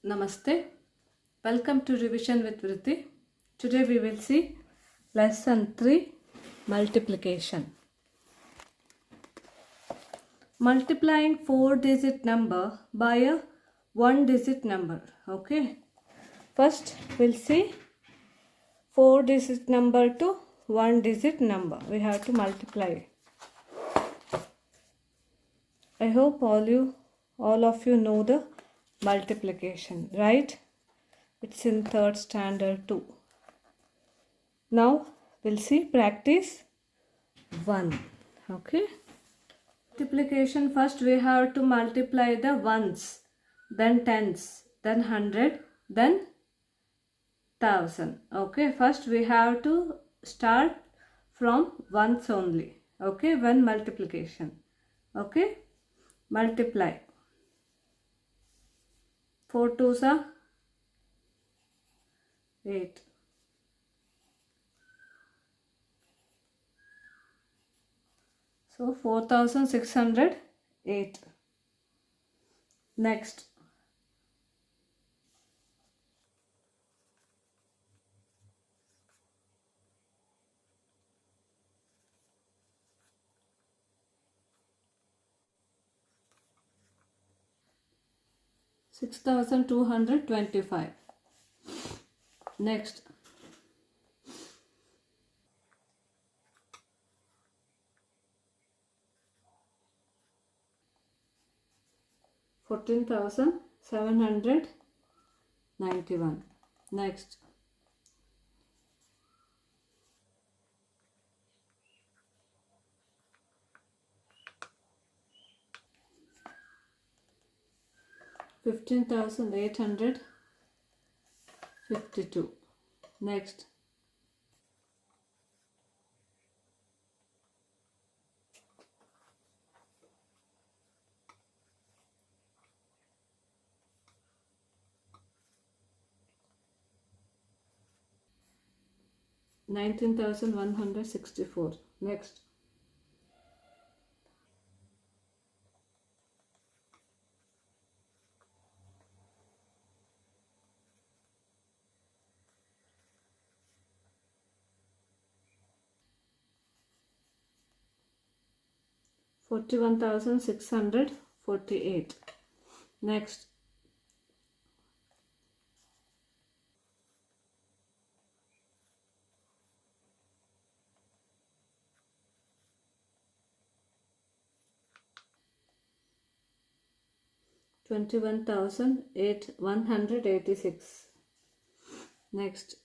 Namaste. Welcome to Revision with Vrithi. Today we will see Lesson 3 Multiplication. Multiplying 4-digit number by a 1-digit number. Okay. First we'll see 4-digit number to 1-digit number. We have to multiply. I hope all of you know the multiplication, right? It's in 3rd standard too. Now we'll see practice 1. Okay. Multiplication, first we have to multiply the ones, then tens, then 100, then 1000. Okay. First we have to start from ones only. Okay. When multiplication. Okay. Multiply. 4 2s are 8. So 4608. Next. $6,225. Next. $14,791. Next. $15,852. Next. $19,164. Next. $41,648. Next. $21,186. Next.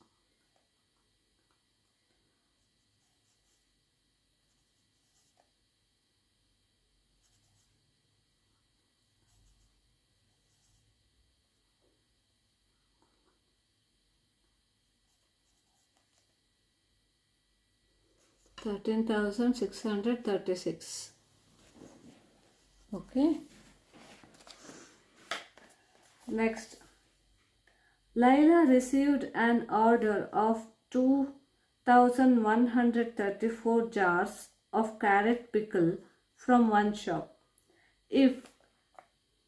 $13,636. Okay. Next. Laila received an order of 2,134 jars of carrot pickle from one shop. If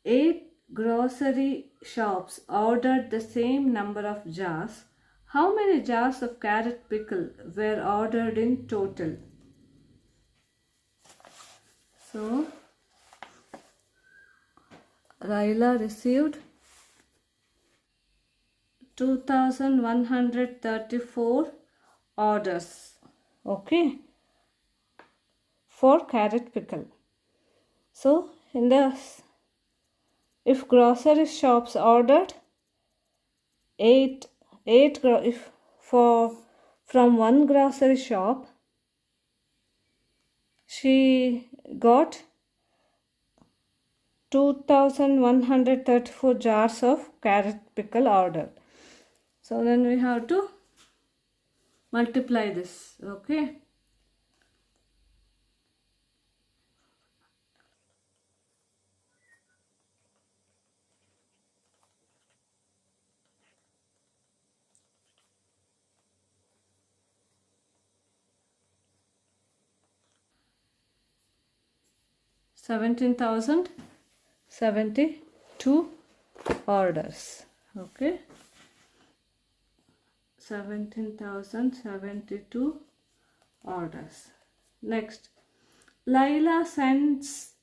8 grocery shops ordered the same number of jars, how many jars of carrot pickle were ordered in total? So, Laila received 2,134 orders, okay, for carrot pickle. So, if grocery shops ordered from one grocery shop, she got 2,134 jars of carrot pickle ordered. So then we have to multiply this. Okay. $17,072 orders. Okay, 17,072 orders. Next, Laila sends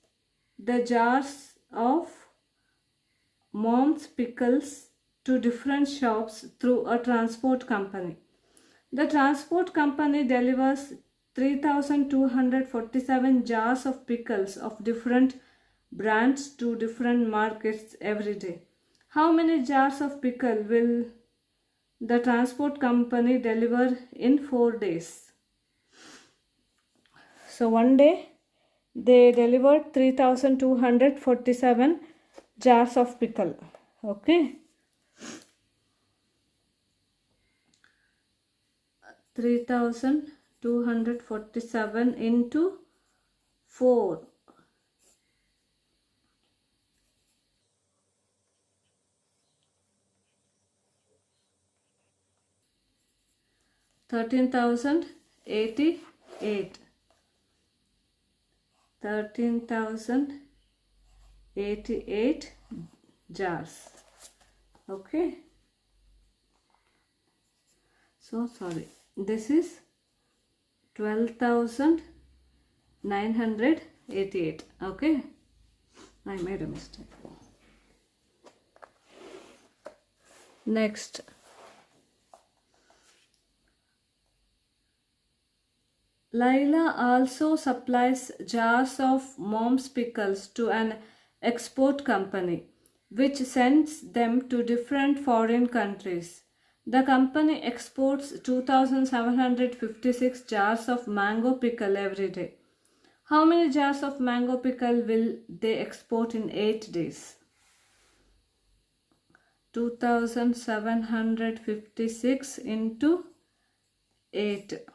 the jars of mom's pickles to different shops through a transport company. The transport company delivers 3,247 jars of pickles of different brands to different markets every day. How many jars of pickle will the transport company deliver in 4 days? So one day they delivered 3,247 jars of pickle. Okay. 3,247 into 4. 13,088. 13,088 jars. Okay. So sorry. This is 12,988. Okay. I made a mistake. Next. Laila also supplies jars of mom's pickles to an export company, which sends them to different foreign countries. The company exports 2,756 jars of mango pickle every day. How many jars of mango pickle will they export in 8 days? 2,756 into 8.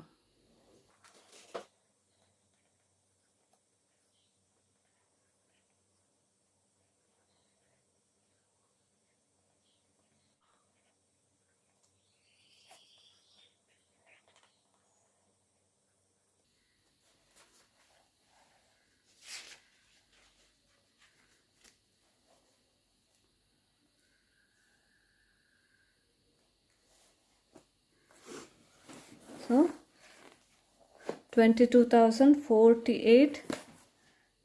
22,048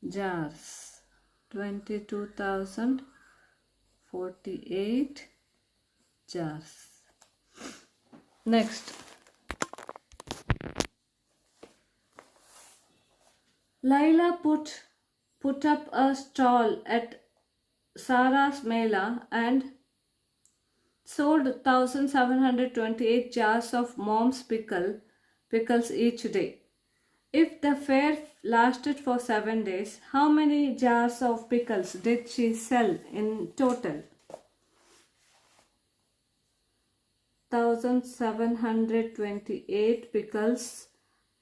jars. 22,048 jars. Next. Laila put up a stall at Sarah's Mela and sold 1,728 jars of mom's pickles each day. If the fair lasted for 7 days, how many jars of pickles did she sell in total? 1,728 pickles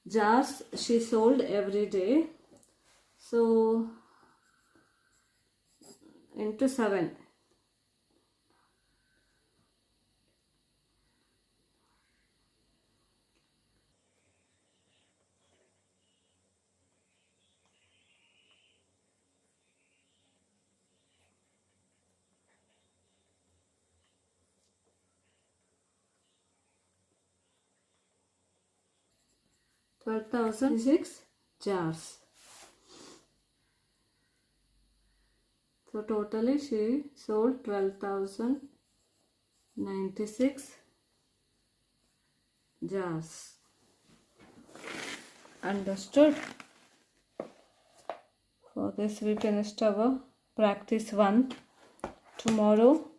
jars she sold every day. So into 7. 12,006 jars. So totally she sold 12,096 jars. Understood? For this we finished our practice 1. Tomorrow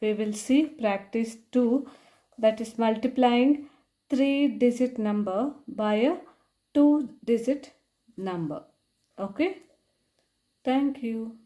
we will see practice 2, that is multiplying 3-digit number by a 2-digit number. Okay? Thank you.